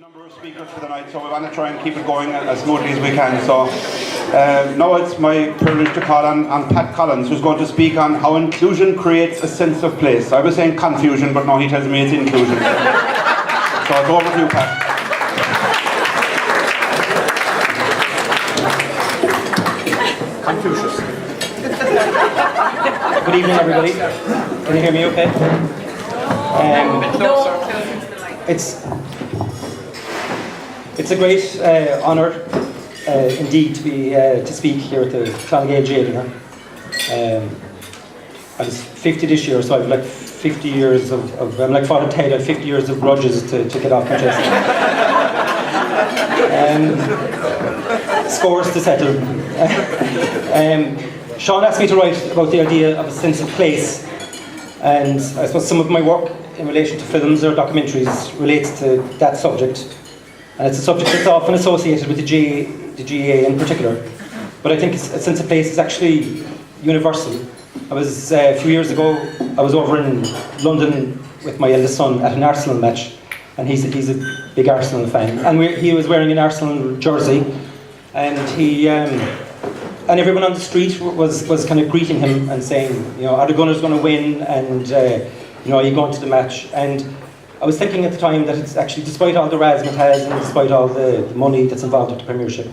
number of speakers for the night, so we want to try and keep it going as smoothly as we can. So now it's my privilege to call on Pat Collins, who's going to speak on how inclusion creates a sense of place. I was saying confusion, but now he tells me it's inclusion. So it's over to you, Pat. Confucius. Good evening, everybody. Can you hear me okay? It's a great honour indeed to speak here at the Clann jail. I was 50 this year, so I've like 50 years of I'm like Father Ted, I have 50 years of grudges to get off my chest. Scores to settle. Sean asked me to write about the idea of a sense of place, and I suppose some of my work in relation to films or documentaries relates to that subject. And it's a subject that's often associated with the GAA in particular. But I think a sense of place is actually universal. I was, a few years ago, I was over in London with my eldest son at an Arsenal match, and he's a big Arsenal fan. And he was wearing an Arsenal jersey, and and everyone on the street was kind of greeting him and saying, you know, are the Gunners going to win? And you know, are you going to the match? And I was thinking at the time that it's actually, despite all the razzmatazz has and despite all the money that's involved with the Premiership,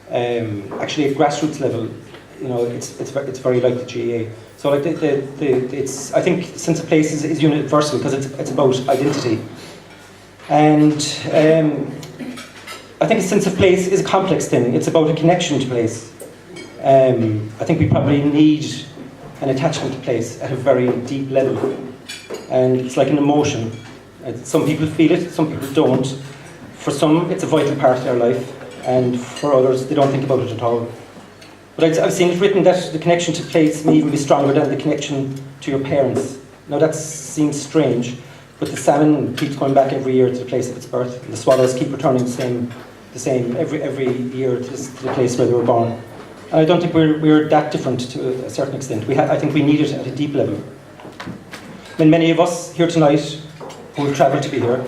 actually at grassroots level, you know, it's very like the GAA. So like it's I think the sense of place is universal because it's about identity, and I think a sense of place is a complex thing. It's about a connection to place. I think we probably need an attachment to place at a very deep level, and it's like an emotion. Some people feel it, some people don't. For some, it's a vital part of their life, and for others, they don't think about it at all. But I've seen it written that the connection to place may even be stronger than the connection to your parents. Now that seems strange, but the salmon keeps going back every year to the place of its birth, and the swallows keep returning the same every year to the place where they were born. And I don't think we're that different to a certain extent. I think we need it at a deep level. And many of us here tonight who have travelled to be here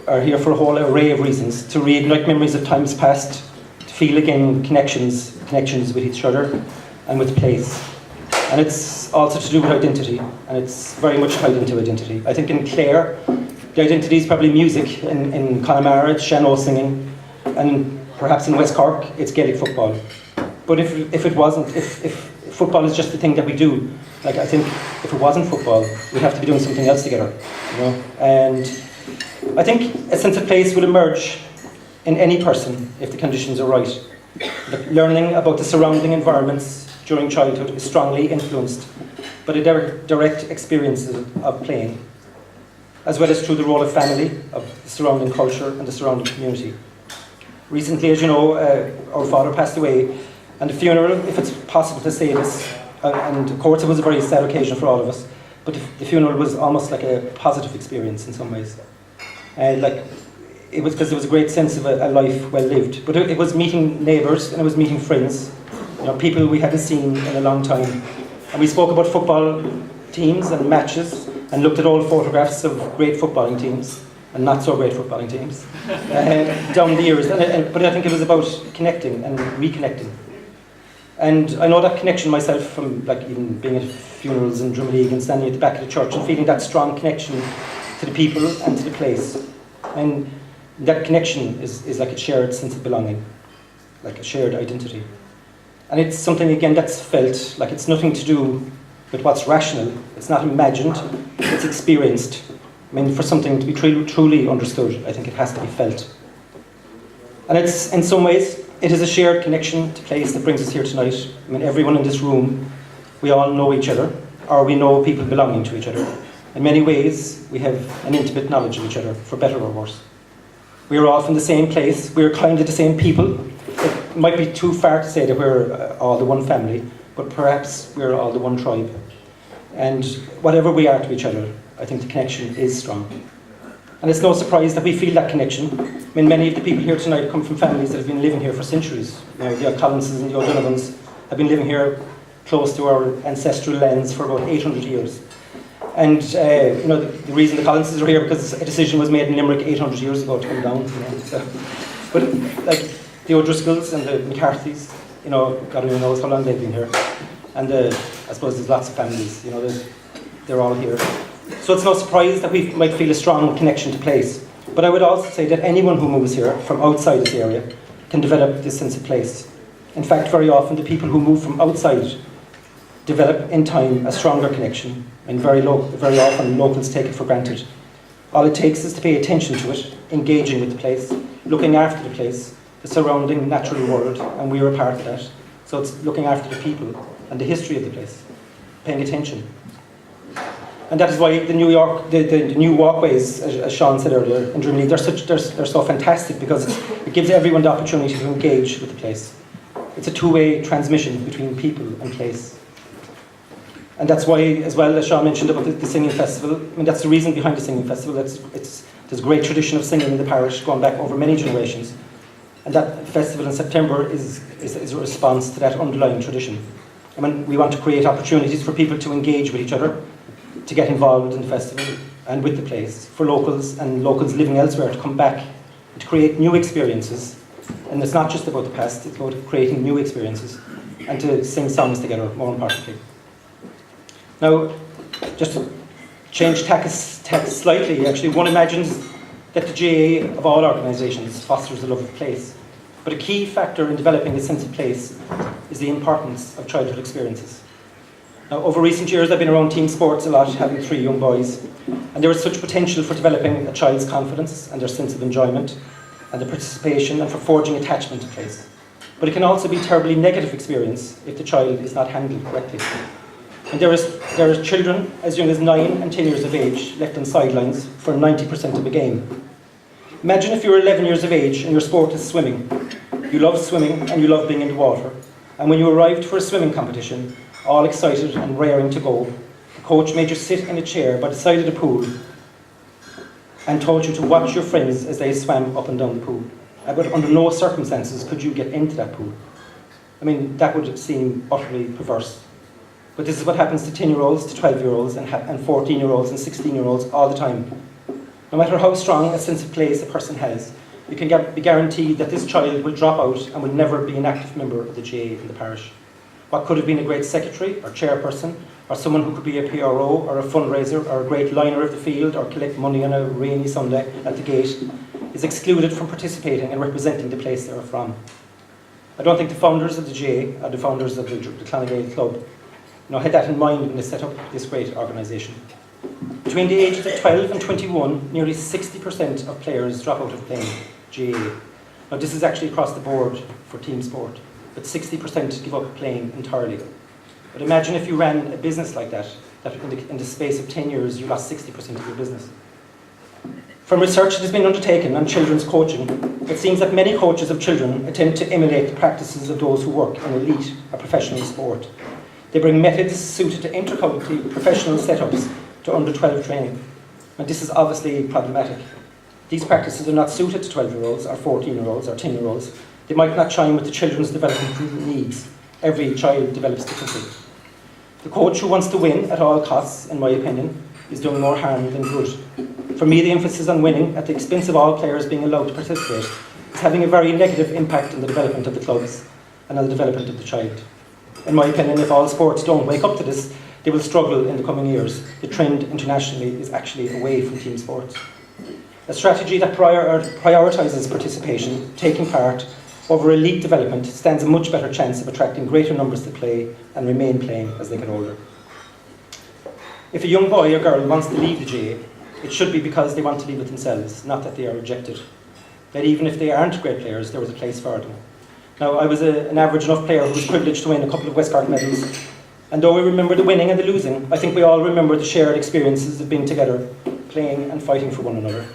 are here for a whole array of reasons: to reignite memories of times past, to feel again connections with each other and with place. And it's also to do with identity, and it's very much tied into identity. I think in Clare, the identity is probably music. In Connemara, it's Shannon singing, and perhaps in West Cork, it's Gaelic football. But if it wasn't, if football is just the thing that we do, like I think if it wasn't football, we'd have to be doing something else together, you know. And I think a sense of place will emerge in any person if the conditions are right. Learning about the surrounding environments during childhood is strongly influenced by the direct experiences of playing, as well as through the role of family, of the surrounding culture and the surrounding community. Recently, as you know, our father passed away, and the funeral, if it's possible to say this, and of course it was a very sad occasion for all of us, but the funeral was almost like a positive experience in some ways. Like it was because there was a great sense of a life well lived. But it was meeting neighbours and it was meeting friends, you know, people we hadn't seen in a long time. And we spoke about football teams and matches and looked at old photographs of great footballing teams and not so great footballing teams down the years. But I think it was about connecting and reconnecting. And I know that connection myself from like even being at funerals in Drumleague and standing at the back of the church and feeling that strong connection to the people and to the place. And that connection is like a shared sense of belonging, like a shared identity. And it's something, again, that's felt, like it's nothing to do with what's rational. It's not imagined, it's experienced. I mean, for something to be truly understood, I think it has to be felt. And it's, in some ways, it is a shared connection to place that brings us here tonight. I mean, everyone in this room, we all know each other, or we know people belonging to each other. In many ways, we have an intimate knowledge of each other, for better or worse. We are all from the same place, we are kind of the same people. It might be too far to say that we're all the one family, but perhaps we're all the one tribe. And whatever we are to each other, I think the connection is strong. And it's no surprise that we feel that connection. I mean, many of the people here tonight come from families that have been living here for centuries. You know, the Collinses and the O'Donovans have been living here close to our ancestral lands for about 800 years. And you know, the reason the Collinses are here because a decision was made in Limerick 800 years ago to come down. You know, so. But like the O'Driscolls and the McCarthys, you know, God only knows how long they've been here. And I suppose there's lots of families, you know, they're all here. So it's no surprise that we might feel a strong connection to place. But I would also say that anyone who moves here from outside this area can develop this sense of place. In fact, very often the people who move from outside develop in time a stronger connection, and very often locals take it for granted. All it takes is to pay attention to it, engaging with the place, looking after the place, the surrounding natural world, and we are a part of that. So it's looking after the people and the history of the place, paying attention. And that is why the new walkways, as Sean said earlier, in Drumley, they're so fantastic because it gives everyone the opportunity to engage with the place. It's a two-way transmission between people and place. And that's why, as well, as Sean mentioned about the singing festival, I mean, that's the reason behind the singing festival. There's a great tradition of singing in the parish going back over many generations. And that festival in September is a response to that underlying tradition. I mean, we want to create opportunities for people to engage with each other, to get involved in the festival and with the place, for locals and locals living elsewhere to come back and to create new experiences. And it's not just about the past, it's about creating new experiences and to sing songs together, more importantly. Now, just to change tack slightly, actually, one imagines that the GAA of all organisations fosters a love of place. But a key factor in developing a sense of place is the importance of childhood experiences. Now, over recent years, I've been around team sports a lot, having 3 young boys, and there is such potential for developing a child's confidence and their sense of enjoyment and the participation and for forging attachment to place. But it can also be a terribly negative experience if the child is not handled correctly. And there are children as young as 9 and 10 years of age left on sidelines for 90% of a game. Imagine if you're 11 years of age and your sport is swimming. You love swimming and you love being in the water. And when you arrived for a swimming competition, all excited and raring to go, the coach made you sit in a chair by the side of the pool and told you to watch your friends as they swam up and down the pool. But under no circumstances could you get into that pool. I mean, that would seem utterly perverse. But this is what happens to 10-year-olds, to 12-year-olds, and 14-year-olds and 16-year-olds all the time. No matter how strong a sense of place a person has, you can be guaranteed that this child will drop out and will never be an active member of the GAA in the parish. What could have been a great secretary or chairperson, or someone who could be a PRO or a fundraiser or a great liner of the field or collect money on a rainy Sunday at the gate, is excluded from participating and representing the place they are from. I don't think the founders of the GAA, or the founders of the Clann Club, had that in mind when they set up this great organisation. Between the ages of 12 and 21, nearly 60% of players drop out of playing GAA. Now this is actually across the board for team sport, but 60% give up playing entirely. But imagine if you ran a business like that in the space of 10 years you lost 60% of your business. From research that has been undertaken on children's coaching, it seems that many coaches of children attempt to emulate the practices of those who work in elite or professional sport. They bring methods suited to inter-county professional setups to under-12 training. And this is obviously problematic. These practices are not suited to 12-year-olds or 14-year-olds or 10-year-olds. They might not chime with the children's developmental needs. Every child develops differently. The coach who wants to win at all costs, in my opinion, is doing more harm than good. For me, the emphasis on winning at the expense of all players being allowed to participate is having a very negative impact on the development of the clubs and on the development of the child. In my opinion, if all sports don't wake up to this, they will struggle in the coming years. The trend internationally is actually away from team sports. A strategy that prioritises participation, taking part, over elite development stands a much better chance of attracting greater numbers to play and remain playing as they get older. If a young boy or girl wants to leave the GAA, it should be because they want to leave it themselves, not that they are rejected. That even if they aren't great players, there was a place for them. Now, I was an average enough player who was privileged to win a couple of West Cork medals, and though we remember the winning and the losing, I think we all remember the shared experiences of being together, playing and fighting for one another.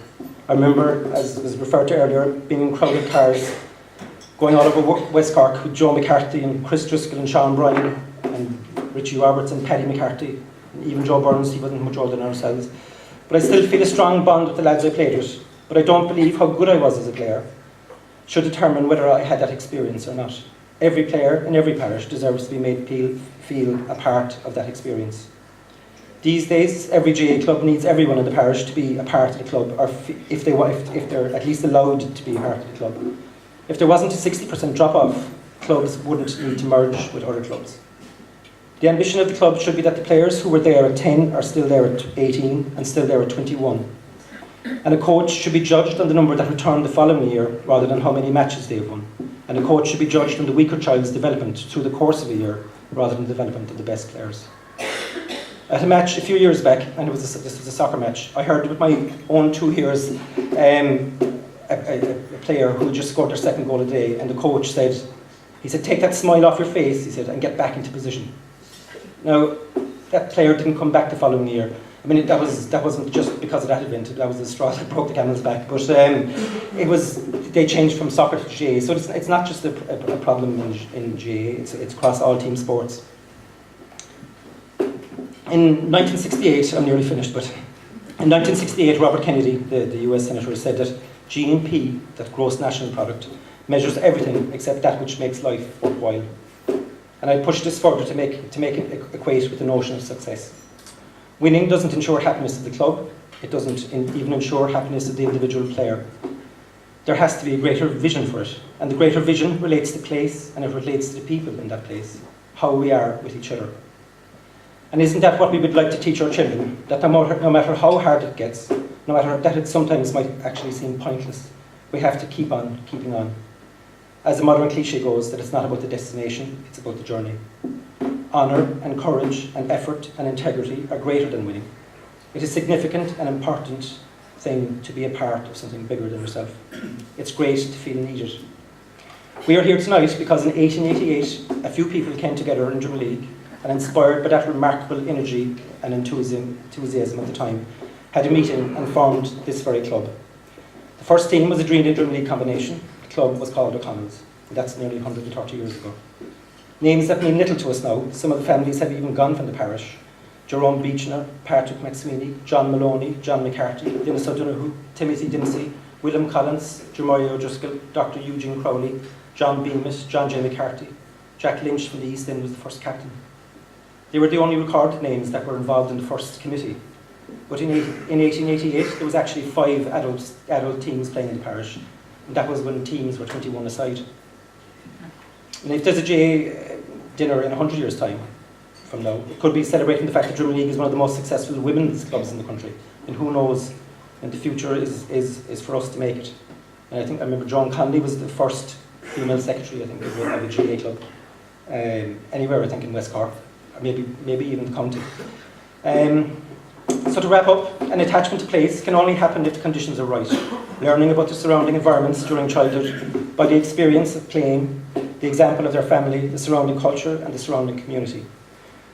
I remember, as was referred to earlier, being in crowded cars, going all over West Cork with Joe McCarthy and Chris Driscoll and Sean Bryan and Richie Roberts and Paddy McCarthy, and even Joe Burns. He wasn't much older than ourselves. But I still feel a strong bond with the lads I played with, but I don't believe how good I was as a player should determine whether I had that experience or not. Every player in every parish deserves to be made feel a part of that experience. These days, every GAA club needs everyone in the parish to be a part of the club, or if they're at least allowed to be a part of the club. If there wasn't a 60% drop-off, clubs wouldn't need to merge with other clubs. The ambition of the club should be that the players who were there at 10 are still there at 18 and still there at 21. And a coach should be judged on the number that return the following year rather than how many matches they have won. And a coach should be judged on the weaker child's development through the course of a year rather than the development of the best players. At a match a few years back, and this was a soccer match, I heard with my own 2 ears a player who just scored their second goal of the day, and the coach said, take that smile off your face, he said, and get back into position. Now, that player didn't come back the following year. I mean, that wasn't just because of that event, that was the straw that broke the camel's back, but they changed from soccer to GAA, so it's not just a problem in GAA, it's across all team sports. In 1968, I'm nearly finished, but in 1968, Robert Kennedy, the US Senator, said that GNP, that gross national product, measures everything except that which makes life worthwhile. And I push this further to make it equate with the notion of success. Winning doesn't ensure happiness of the club, it doesn't even ensure happiness of the individual player. There has to be a greater vision for it, and the greater vision relates to place, and it relates to the people in that place, how we are with each other. And isn't that what we would like to teach our children? That no matter how hard it gets, no matter that it sometimes might actually seem pointless, we have to keep on keeping on. As the modern cliche goes, that it's not about the destination, it's about the journey. Honour and courage and effort and integrity are greater than winning. It is a significant and important thing to be a part of something bigger than yourself. It's great to feel needed. We are here tonight because in 1888, a few people came together in Drum League and, inspired by that remarkable energy and enthusiasm at the time, had a meeting and formed this very club. The first team was a Drum League combination. The club was called O'Connell's. That's nearly 130 years ago. Names that mean little to us now. Some of the families have even gone from the parish. Jerome Beechner, Patrick McSweeney, John Maloney, John McCarthy, Dennis O'Donoghue, Timothy Dempsey, William Collins, Jeremiah O'Driscoll, Dr. Eugene Crowley, John Beamish, John J. McCarthy. Jack Lynch from the East End was the first captain. They were the only recorded names that were involved in the first committee. But in 1888, there was actually 5 adult teams playing in the parish. And that was when teams were 21 aside. And if there's a GAA dinner in 100 years' time from now, it could be celebrating the fact that Drum League is one of the most successful women's clubs in the country. And who knows, and the future is for us to make it. And I remember Joan Conley was the first female secretary, I think, of a GAA club. Anywhere, I think, in West Cork. Or maybe even the county. So to wrap up, an attachment to place can only happen if the conditions are right. Learning about the surrounding environments during childhood by the experience of playing, the example of their family, the surrounding culture and the surrounding community.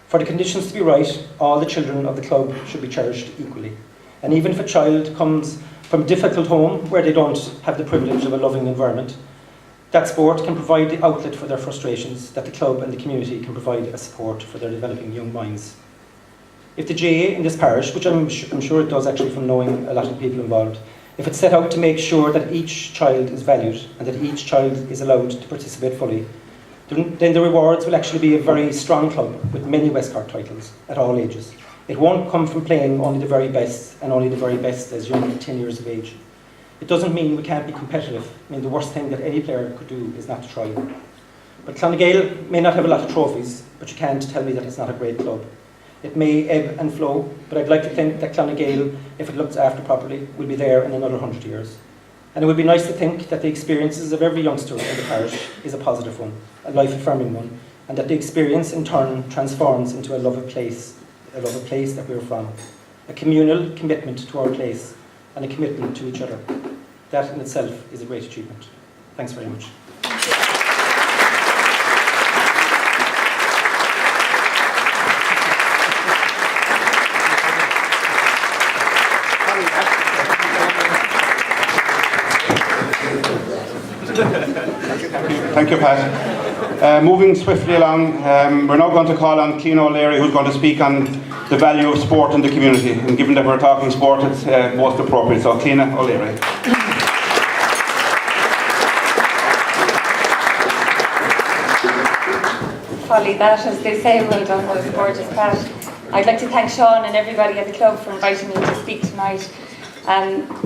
For the conditions to be right, all the children of the club should be cherished equally. And even if a child comes from a difficult home where they don't have the privilege of a loving environment, that sport can provide the outlet for their frustrations, that the club and the community can provide a support for their developing young minds. If the GAA in this parish, which I'm sure it does actually from knowing a lot of people involved, if it's set out to make sure that each child is valued and that each child is allowed to participate fully, then the rewards will actually be a very strong club with many West Cork titles at all ages. It won't come from playing only the very best and only the very best as young as 10 years of age. It doesn't mean we can't be competitive. I mean, the worst thing that any player could do is not to try. But Ngael may not have a lot of trophies, but you can't tell me that it's not a great club. It may ebb and flow, but I'd like to think that Clann, if it looks after properly, will be there in another 100 years. And it would be nice to think that the experiences of every youngster in the parish is a positive one, a life-affirming one, and that the experience in turn transforms into a love of place that we're from, a communal commitment to our place, and a commitment to each other. That in itself is a great achievement. Thanks very much. Thank you, Pat. Moving swiftly along, we're now going to call on Clann O'Leary, who's going to speak on the value of sport in the community. And given that we're talking sport, it's most appropriate. So, Clann O'Leary. Folly that, as they say, well done, was gorgeous, Pat. I'd like to thank Sean and everybody at the club for inviting me to speak tonight.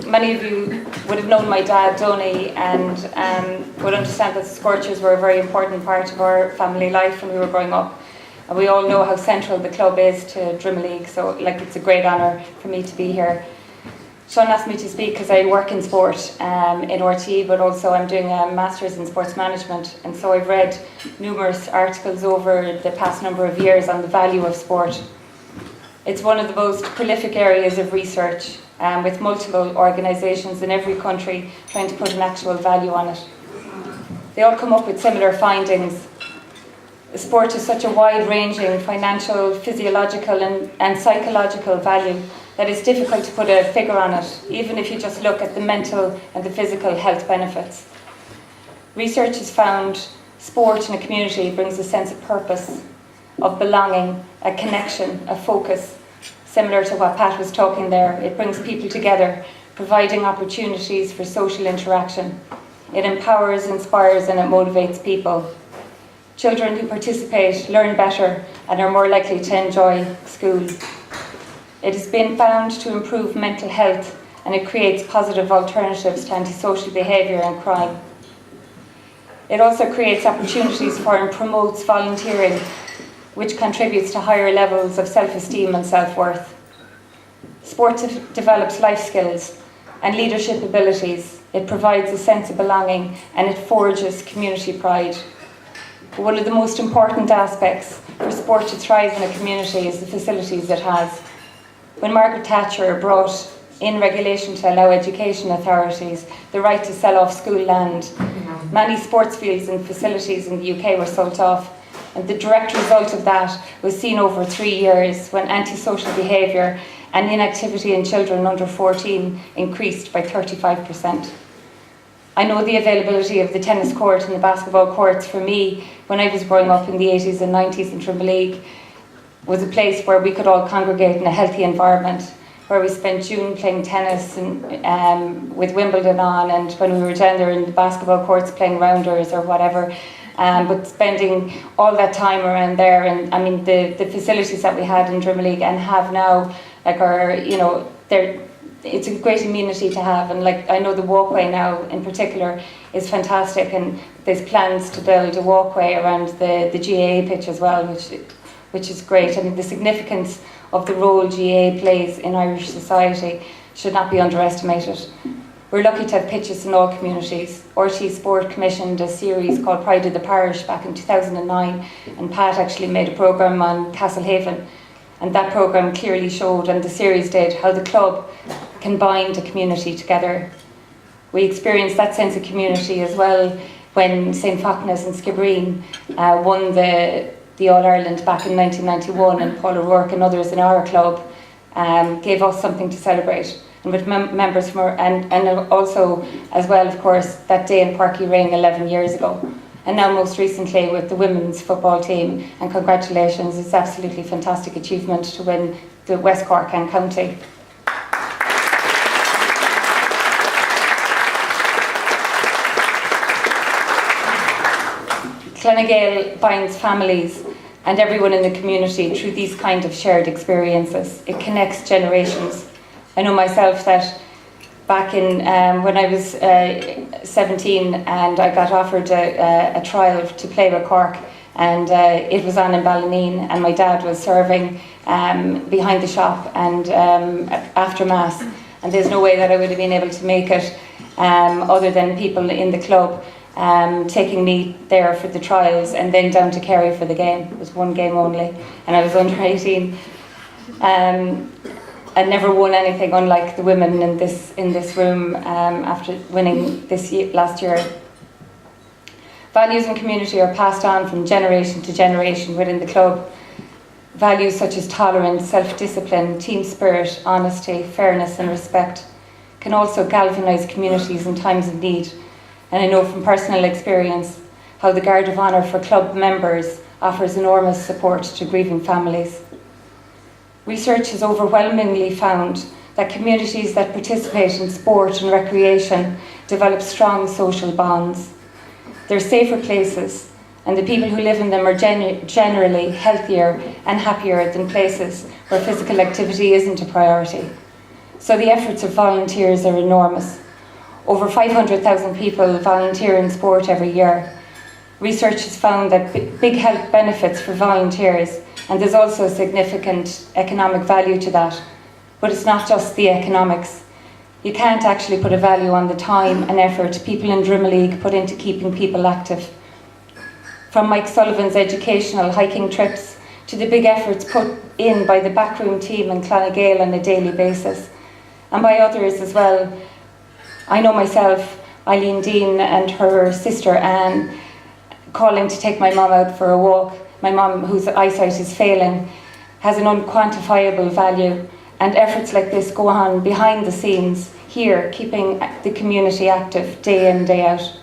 Many of you would have known my dad, Donny, and would understand that the Scorchers were a very important part of our family life when we were growing up. And we all know how central the club is to Drimma League, so it's a great honour for me to be here. Sean asked me to speak because I work in sport in RTE, but also I'm doing a Masters in Sports Management, and so I've read numerous articles over the past number of years on the value of sport. It's one of the most prolific areas of research, with multiple organisations in every country trying to put an actual value on it. They all come up with similar findings. Sport is such a wide-ranging financial, physiological and psychological value that it's difficult to put a figure on it, even if you just look at the mental and the physical health benefits. Research has found sport in a community brings a sense of purpose, of belonging, a connection, a focus. Similar to what Pat was talking there, it brings people together, providing opportunities for social interaction. It empowers, inspires and it motivates people. Children who participate learn better and are more likely to enjoy school. It has been found to improve mental health, and it creates positive alternatives to antisocial behaviour and crime. It also creates opportunities for and promotes volunteering, which contributes to higher levels of self-esteem and self-worth. Sport develops life skills and leadership abilities. It provides a sense of belonging and it forges community pride. But one of the most important aspects for sport to thrive in a community is the facilities it has. When Margaret Thatcher brought in regulation to allow education authorities the right to sell off school land, many sports fields and facilities in the UK were sold off. And the direct result of that was seen over 3 years when antisocial behaviour and inactivity in children under 14 increased by 35%. I know the availability of the tennis court and the basketball courts for me when I was growing up in the 80s and 90s in Drimma League was a place where we could all congregate in a healthy environment, where we spent June playing tennis and with Wimbledon on, and when we were down there in the basketball courts playing rounders or whatever. But spending all that time around there, and I mean the facilities that we had in Drimma League and have now, it's a great amenity to have. And I know the walkway now in particular is fantastic, and there's plans to build a walkway around the GAA pitch as well, which is great. I mean, the significance of the role GAA plays in Irish society should not be underestimated. We're lucky to have pitches in all communities. RTE Sport commissioned a series called Pride of the Parish back in 2009, and Pat actually made a programme on Castlehaven, and that programme clearly showed, and the series did, how the club can bind a community together. We experienced that sense of community as well when St Fochness and Skibbereen won the All-Ireland back in 1991, and Paul O'Rourke and others in our club gave us something to celebrate. And with members from and also as well, of course, that day in Parky Ring 11 years ago. And now most recently with the women's football team, and congratulations, it's absolutely fantastic achievement to win the West Cork and County. Ngael binds families and everyone in the community through these kind of shared experiences. It connects generations. I know myself that back in when I was 17 and I got offered a trial to play with Cork, and it was on in Ballineen, and my dad was serving behind the shop and after Mass, and there's no way that I would have been able to make it other than people in the club taking me there for the trials and then down to Kerry for the game. It was one game only, and I was under 18. I never won anything, unlike the women in this room after winning last year. Values and community are passed on from generation to generation within the club. Values such as tolerance, self-discipline, team spirit, honesty, fairness and respect can also galvanise communities in times of need. And I know from personal experience how the Guard of Honour for club members offers enormous support to grieving families. Research has overwhelmingly found that communities that participate in sport and recreation develop strong social bonds. They're safer places, and the people who live in them are generally healthier and happier than places where physical activity isn't a priority. So the efforts of volunteers are enormous. Over 500,000 people volunteer in sport every year. Research has found that big health benefits for volunteers, and there's also significant economic value to that. But it's not just the economics. You can't actually put a value on the time and effort people in Drimoleague put into keeping people active. From Mike Sullivan's educational hiking trips to the big efforts put in by the backroom team in Clann on a daily basis, and by others as well. I know myself, Eileen Dean and her sister Anne, calling to take my mum out for a walk. My mum, whose eyesight is failing, has an unquantifiable value, and efforts like this go on behind the scenes here, keeping the community active day in, day out.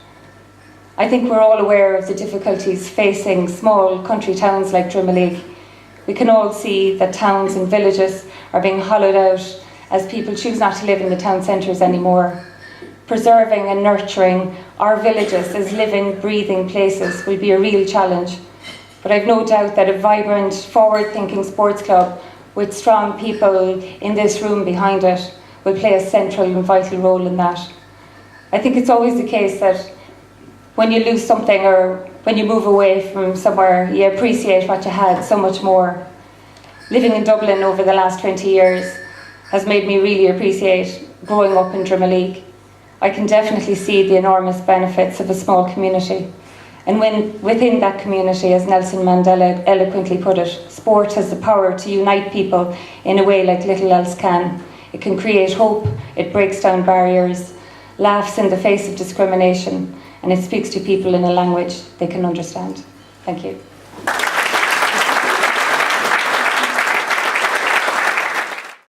I think we're all aware of the difficulties facing small country towns like Drimoleague. We can all see that towns and villages are being hollowed out as people choose not to live in the town centres anymore. Preserving and nurturing our villages as living, breathing places will be a real challenge. But I've no doubt that a vibrant, forward-thinking sports club with strong people in this room behind it will play a central and vital role in that. I think it's always the case that when you lose something or when you move away from somewhere, you appreciate what you had so much more. Living in Dublin over the last 20 years has made me really appreciate growing up in Drimoleague. I can definitely see the enormous benefits of a small community. And within that community, as Nelson Mandela eloquently put it, sport has the power to unite people in a way like little else can. It can create hope, it breaks down barriers, laughs in the face of discrimination, and it speaks to people in a language they can understand. Thank you.